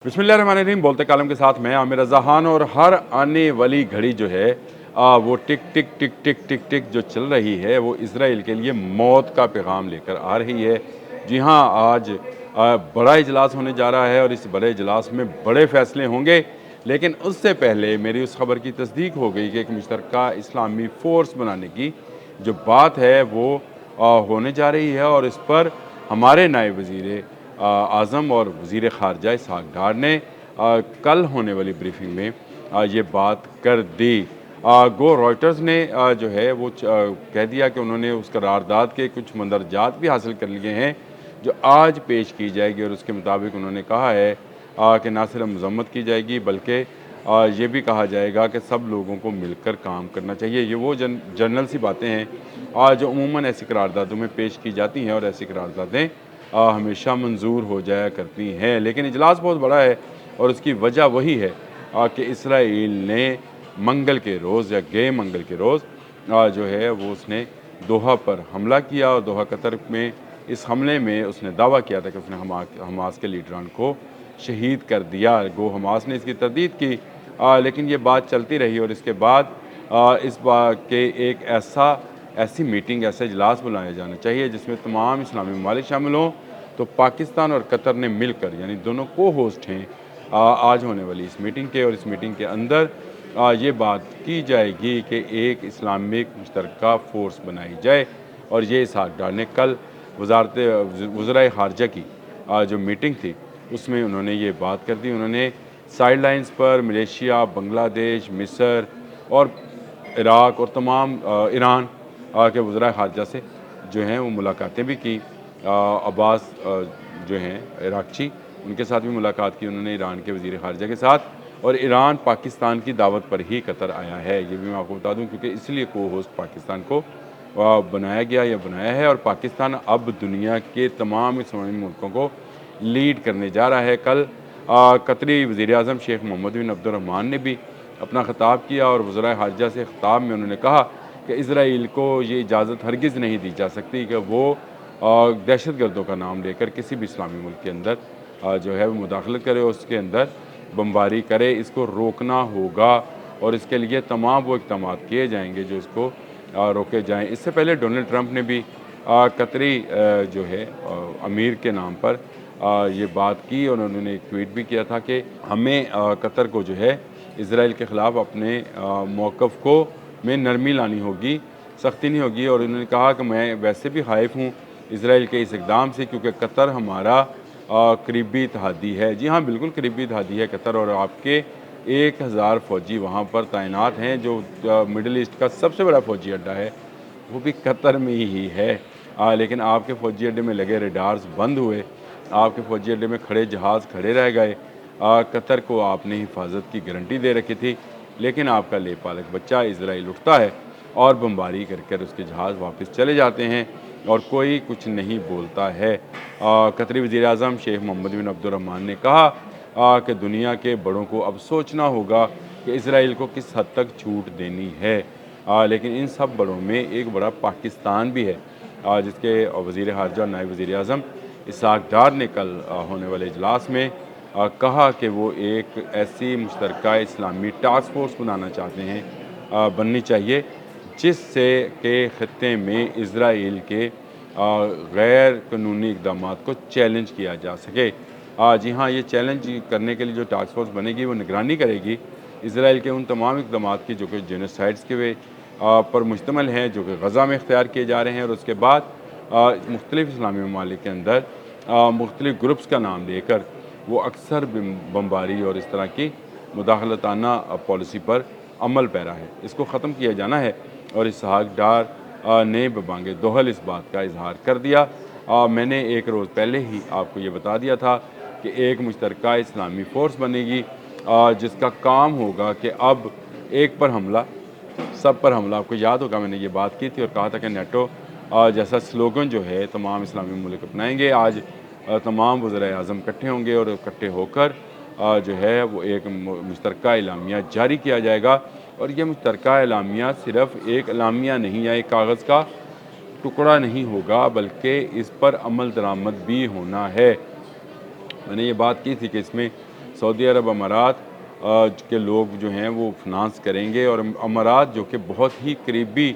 बिस्मिल्लाहिर्रहमानिर्रहीम। बोलते कालम के साथ मैं आमिर रज़ा खान। और हर आने वाली घड़ी जो है वो टिक टिक टिक टिक टिक टिक जो चल रही है वो इसराइल के लिए मौत का पैगाम लेकर आ रही है। जी हाँ, आज बड़ा इजलास होने जा रहा है और इस बड़े इजलास में बड़े फ़ैसले होंगे। लेकिन उससे पहले मेरी उस खबर की तस्दीक हो गई कि एक मुश्तरका इस्लामी फ़ोर्स बनाने की जो बात है वो होने जा रही है। और इस पर हमारे नायब वज़ीर आज़म और वज़ीर ख़ारजा इसहाक़ डार ने कल होने वाली ब्रीफिंग में ये बात कर दी। गो रॉयटर्स ने जो है वो कह दिया कि उन्होंने उस करारदाद के कुछ मंदरजात भी हासिल कर लिए हैं जो आज पेश की जाएगी। और उसके मुताबिक उन्होंने कहा है कि ना सिर्फ मज़म्मत की जाएगी बल्कि ये भी कहा जाएगा कि सब लोगों को मिलकर काम करना चाहिए। ये वो जनरल सी बातें हैं जो अमूमन ऐसी करारदादों में पेश की जाती हैं और ऐसी करारदादें हमेशा मंजूर हो जाया करती हैं। लेकिन इजलास बहुत बड़ा है और उसकी वजह वही है कि इसराइल ने मंगल के रोज़ या गे मंगल के रोज़ जो है वो उसने दोहा पर हमला किया। और दोहा कतर में इस हमले में उसने दावा किया था कि उसने हमास के लीडरान को शहीद कर दिया। गो हमास ने इसकी तरदीद की, लेकिन ये बात चलती रही। और इसके बाद इस बात के एक ऐसी मीटिंग, ऐसा इजलास बुलाया जाना चाहिए जिसमें तमाम इस्लामी ममालिक शामिल हों। तो पाकिस्तान और कतर ने मिलकर, यानी दोनों को होस्ट हैं आज होने वाली इस मीटिंग के। और इस मीटिंग के अंदर ये बात की जाएगी कि एक इस्लामिक मुश्तरका फ़ोर्स बनाई जाए। और ये इसहाक़ डार ने कल वज़राए ख़ारजा की जो मीटिंग थी उसमें उन्होंने ये बात कर दी। उन्होंने साइड लाइन्स पर मलेशिया, बांग्लादेश, मिस्र और इराक़ और तमाम ईरान के वज़राए ख़ारजा से जो हैं वो मुलाकातें भी की। अब्बास जो हैं इराक़ची, उनके साथ भी मुलाकात की उन्होंने ईरान के वज़ीर ख़ारजा के साथ। और ईरान पाकिस्तान की दावत पर ही कतर आया है, ये भी मैं आपको बता दूं, क्योंकि इसलिए को होस्ट पाकिस्तान को बनाया गया या बनाया है। और पाकिस्तान अब दुनिया के तमाम इस्लामी मुल्कों को लीड करने जा रहा है। कल कतरी वज़ीर आज़म शेख मोहम्मद बिन अब्दुर्रहमान ने भी अपना ख़िताब किया और वज़राए ख़ारजा से ख़िताब में उन्होंने कहा कि इसराइल को ये इजाज़त हरगिज़ नहीं दी जा सकती कि वो दहशत गर्दों का नाम लेकर किसी भी इस्लामी मुल्क के अंदर जो है वो मुदाखलत करे, उसके अंदर बमबारी करे। इसको रोकना होगा और इसके लिए तमाम वो इक़दाम किए जाएंगे जो इसको रोके जाएं। इससे पहले डोनाल्ड ट्रंप ने भी कतरी जो है अमीर के नाम पर ये बात की और उन्होंने एक ट्वीट भी किया था कि हमें कतर को जो है इसराइल के ख़िलाफ़ अपने मौक़िफ़ को में नरमी लानी होगी, सख्ती नहीं होगी। और उन्होंने कहा कि मैं वैसे भी ख़ाइफ़ हूँ इसराइल के इस इक़दाम से, क्योंकि कतर हमारा करीबी इत्तेहादी है। जी हाँ, बिल्कुल करीबी इत्तेहादी है कतर। और आपके 1000 फ़ौजी वहाँ पर तैनात हैं। जो मिडल ईस्ट का सबसे बड़ा फ़ौजी अड्डा है वो भी कतर में ही है। लेकिन आपके फ़ौजी अड्डे में लगे रेडार्स बंद हुए, आपके फ़ौजी अड्डे में खड़े जहाज़ खड़े रह गए। कतर को आपने हिफाजत की गारंटी दे रखी थी, लेकिन आपका लेपालक बच्चा इसराइल उठता है और बमबारी कर उसके जहाज़ वापस चले जाते हैं और कोई कुछ नहीं बोलता है। कतरी वज़ीर आज़म शेख मोहम्मद बिन अब्दुर्रहमान ने कहा कि दुनिया के बड़ों को अब सोचना होगा कि इसराइल को किस हद तक छूट देनी है। लेकिन इन सब बड़ों में एक बड़ा पाकिस्तान भी है, जिसके वज़ीर ख़ारजा और नायब वज़ीर आज़म इसहाक़ डार ने कल होने वाले इजलास में कहा कि वो एक ऐसी मुश्तरका इस्लामी टास्क फ़ोर्स बनाना चाहते हैं, बननी चाहिए, जिससे के ख़त्े में इसराइल के गैर कानूनी इक़दामात को चैलेंज किया जा सके। जी हाँ, ये चैलेंज करने के लिए जो टास्क फ़ोर्स बनेगी वो निगरानी करेगी इसराइल के उन तमाम इक़दामात की जो कि जेनोसाइड्स के वे पर मुश्तमिल हैं, जो कि गज़ा में इख्तियार किए जा रहे हैं। और उसके बाद मुख्तलिफ़ इस्लामी ममालिक के अंदर मुख्तलिफ़ ग्रुप्स का नाम लेकर वो अक्सर बमबारी और इस तरह की मुदाखलताना पॉलिसी पर अमल पैरा है। इसको ख़त्म किया जाना है। और इसहाक़ डार ने बबांगे दोहल इस बात का इजहार कर दिया। मैंने एक रोज़ पहले ही आपको ये बता दिया था कि एक मुश्तरका इस्लामी फ़ोर्स बनेगी जिसका काम होगा कि अब एक पर हमला सब पर हमला। आपको याद होगा मैंने ये बात की थी और कहा था कि नेटो जैसा स्लोगन जो है तमाम इस्लामी मुल्क अपनाएंगे। आज तमाम वज़राए आज़म इकट्ठे होंगे और इकट्ठे होकर जो है वो एक मुश्तरका एलामिया जारी किया जाएगा। और ये मुश्तरका एलामिया सिर्फ़ एक एलामिया नहीं या एक कागज़ का टुकड़ा नहीं होगा, बल्कि इस पर अमल दरामद भी होना है। मैंने ये बात की थी कि इसमें सऊदी अरब अमारात के लोग जो हैं वो फिनांस करेंगे, और अमारात जो कि बहुत ही करीबी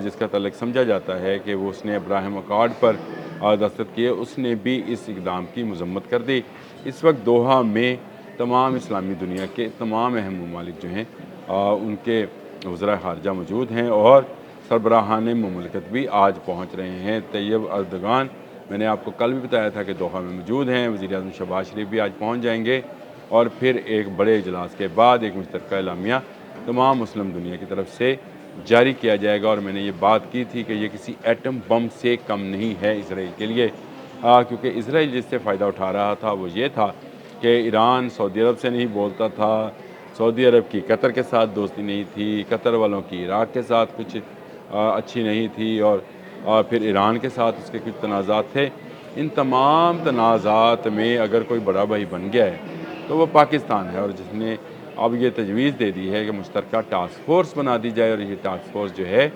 जिसका तल्लुक़ समझा जाता है कि वो उसने इब्राहिम अकॉर्ड पर दस्तखत किए, उसने भी इस इक़दाम की मज़म्मत कर दी। इस वक्त दोहा में तमाम इस्लामी दुनिया के तमाम अहम ममालिक जो हैं उनके वज़रा ख़ारजा मौजूद हैं, और सरबराहान मुमलिकत भी आज पहुँच रहे हैं। तैयब अर्दगान, मैंने आपको कल भी बताया था कि दोहा में मौजूद हैं। वज़ीर-ए-आज़म शहबाज शरीफ भी आज पहुँच जाएंगे, और फिर एक बड़े इजलास के बाद एक मुश्तरका एलामिया तमाम मुस्लिम दुनिया की तरफ से जारी किया जाएगा। और मैंने ये बात की थी कि ये किसी एटम बम से कम नहीं है इसराइल के लिए, क्योंकि इसराइल जिससे फ़ायदा उठा रहा था वो ये था कि ईरान सऊदी अरब से नहीं बोलता था, सऊदी अरब की कतर के साथ दोस्ती नहीं थी, कतर वालों की इराक़ के साथ कुछ अच्छी नहीं थी, और फिर ईरान के साथ उसके कुछ तनाज़ात थे। इन तमाम तनाज़ात में अगर कोई बड़ा भाई बन गया है तो वो पाकिस्तान है, और जिसने अब ये तजवीज़ दे दी है कि मुश्तरका टास्क फ़ोर्स बना दी जाए, और ये टास्क फ़ोर्स जो है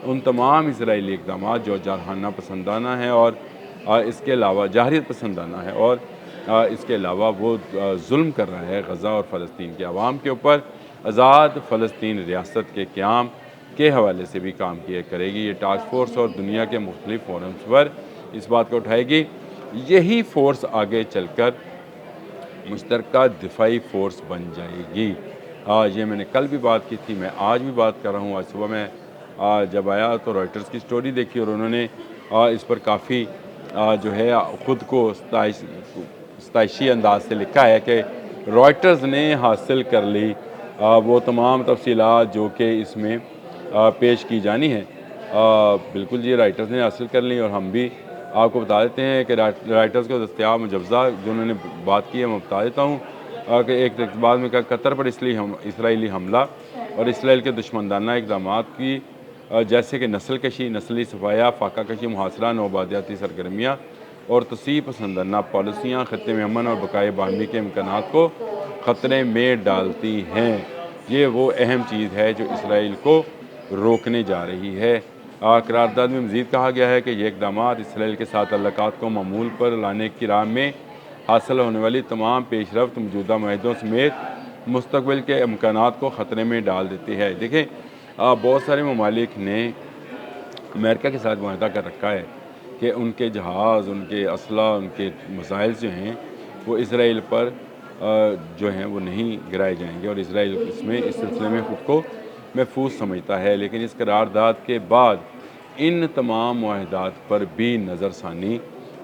उन तमाम इसराइली इक़दामात जो जारहाना पसंदाना है और इसके अलावा जाहरियत पसंदाना है, और इसके अलावा वो जुल्म कर रहा है गज़ा और फ़लस्तीन के अवाम के ऊपर, आज़ाद फ़लस्तीन रियासत के क़याम के हवाले से भी काम किया करेगी ये टास्क फ़ोर्स, और दुनिया के मुख्तलिफ़ फ़ोरम्स पर इस बात को उठाएगी। यही फ़ोर्स आगे चलकर मुश्तरका दिफाई फ़ोर्स बन जाएगी। ये मैंने कल भी बात की थी, मैं आज भी बात कर रहा हूँ। आज सुबह मैं जब आया तो रॉयटर्स की स्टोरी देखी, और उन्होंने इस पर काफ़ी जो है ख़ुद को सताइशी अंदाज से लिखा है कि रॉयटर्स ने हासिल कर ली वो तमाम तफसीलात जो कि इसमें पेश की जानी है। बिल्कुल जी, राइटर्स ने हासिल कर ली, और हम भी आपको बता देते हैं कि राइटर्स को दस्तियाब मुजवज़ा जो उन्होंने बात की है मैं बता देता हूँ कि एक बाद में कहा कतर पर इसराइली हमला और इसराइल के दुश्मनाना इक़दामात की जैसे कि नस्ल कशी, नस्ली सफाया, फाका कशी, मुहासरा, नौबादियाती सरगर्मियाँ और तसीह पसंदाना पॉलिसियाँ ख़त्े में अमन और बकाए बानवी के इम्कानात को ख़तरे में डालती हैं। ये वो अहम चीज़ है जो इसराइल को रोकने जा रही है। करारदाद में मज़ीद कहा गया है कि ये इक़दामात इसराइल के साथ ताल्लुकात को मामूल पर लाने की राह में हासिल होने वाली तमाम पेशरफ्त मौजूदा मुआहदों समेत मुस्तक़बिल के इम्कानात को ख़तरे में डाल देती है। देखें, बहुत सारे ममालिक ने अमेरिका के साथ मुआहदा कर रखा है कि उनके जहाज़, उनके असला, उनके मिसाइल जो हैं वो इसराइल पर जो हैं वो नहीं गिराए जाएंगे, और इसराइल इसमें इस सिलसिले में ख़ुद को महफूज समझता है। लेकिन इस करारदाद के बाद इन तमाम मुआहदात पर भी नज़रसानी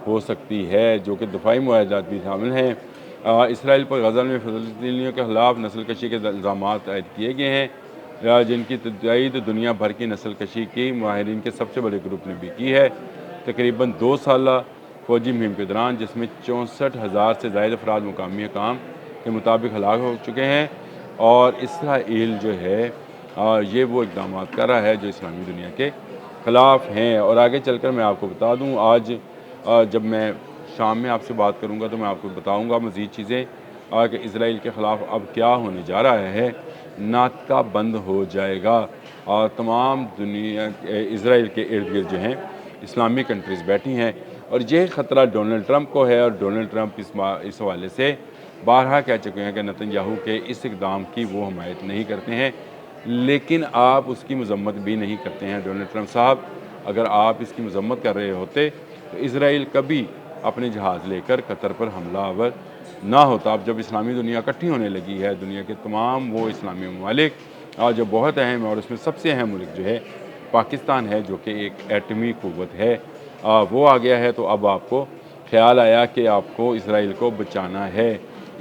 हो सकती है, जो कि दफ़ाई मुआहदात भी शामिल हैं। इसराइल पर गज़ा में फ़लस्तीनियों के ख़िलाफ़ नस्ल कशी के इल्ज़ाम आयद किए गए हैं, जिनकी तइद दुनिया भर की नस्ल कशी की माहिरीन के सबसे बड़े ग्रुप ने भी की है। तकरीबन 2 साला फ़ौजी मुहिम के दौरान जिसमें 64,000 से ज़ायद अफराद मुकामी हकाम के मुताबिक हलाक हो चुके हैं, और इसराइल जो है ये वो इक़दाम कर रहा है जो इस्लामी दुनिया के ख़िलाफ़ हैं। और आगे चलकर मैं आपको बता दूँ, आज जब मैं शाम में आपसे बात करूँगा तो मैं आपको बताऊँगा मज़ीद चीज़ें कि इसराइल के ख़िलाफ़ अब क्या होने जा रहा है। नाटका बंद हो जाएगा, और तमाम दुनिया इसराइल के इर्द गिर्द जो हैं इस्लामी कंट्रीज़ बैठी हैं, और यह ख़तरा डोनाल्ड ट्रंप को है। और डोनाल्ड ट्रंप इस हवाले से बारहा कह चुके हैं कि नेतन्याहू के इस इक़दाम की वो हमायत नहीं करते हैं, लेकिन आप उसकी मज़म्मत भी नहीं करते हैं। डोनाल्ड ट्रंप साहब, अगर आप इसकी मज़म्मत कर रहे होते तो इसराइल कभी अपने जहाज़ लेकर कतर पर हमलावर ना होता। अब जब इस्लामी दुनिया इकट्ठी होने लगी है, दुनिया के तमाम वो इस्लामी ममालिक जो बहुत अहम है, और उसमें सबसे अहम मुल्क जो है पाकिस्तान है, जो कि एक एटमी क़ुव्वत है, वो आ गया है। तो अब आपको ख़्याल आया कि आपको इसराइल को बचाना है।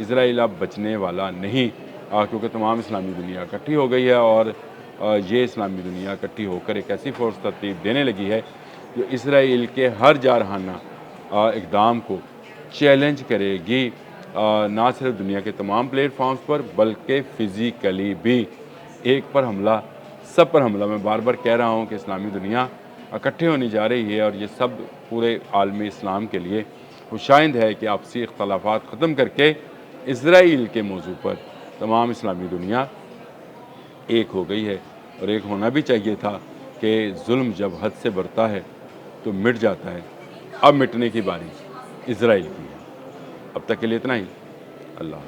इसराइल अब बचने वाला नहीं, क्योंकि तमाम इस्लामी दुनिया इकट्ठी हो गई है, और ये इस्लामी दुनिया इकट्ठी होकर एक ऐसी फ़ोर्स तरतीब देने लगी है जो इसराइल के हर जारहाना इक़दाम को चैलेंज करेगी, ना सिर्फ दुनिया के तमाम प्लेटफॉर्म्स पर बल्कि फ़िज़िकली भी। एक पर हमला, सब पर हमला। मैं बार बार कह रहा हूँ कि इस्लामी दुनिया इकट्ठे होने जा रही है, और ये सब पूरे आलमी इस्लाम के लिए खुशाइंद है कि आपसी इख्तलाफात ख़त्म करके इसराइल के मौजू पर तमाम इस्लामी दुनिया एक हो गई है। और एक होना भी चाहिए था कि जुल्म जब हद से बढ़ता है तो मिट जाता है। अब मिटने की बारी इसराइल की है। अब तक के लिए इतना ही। अल्लाह।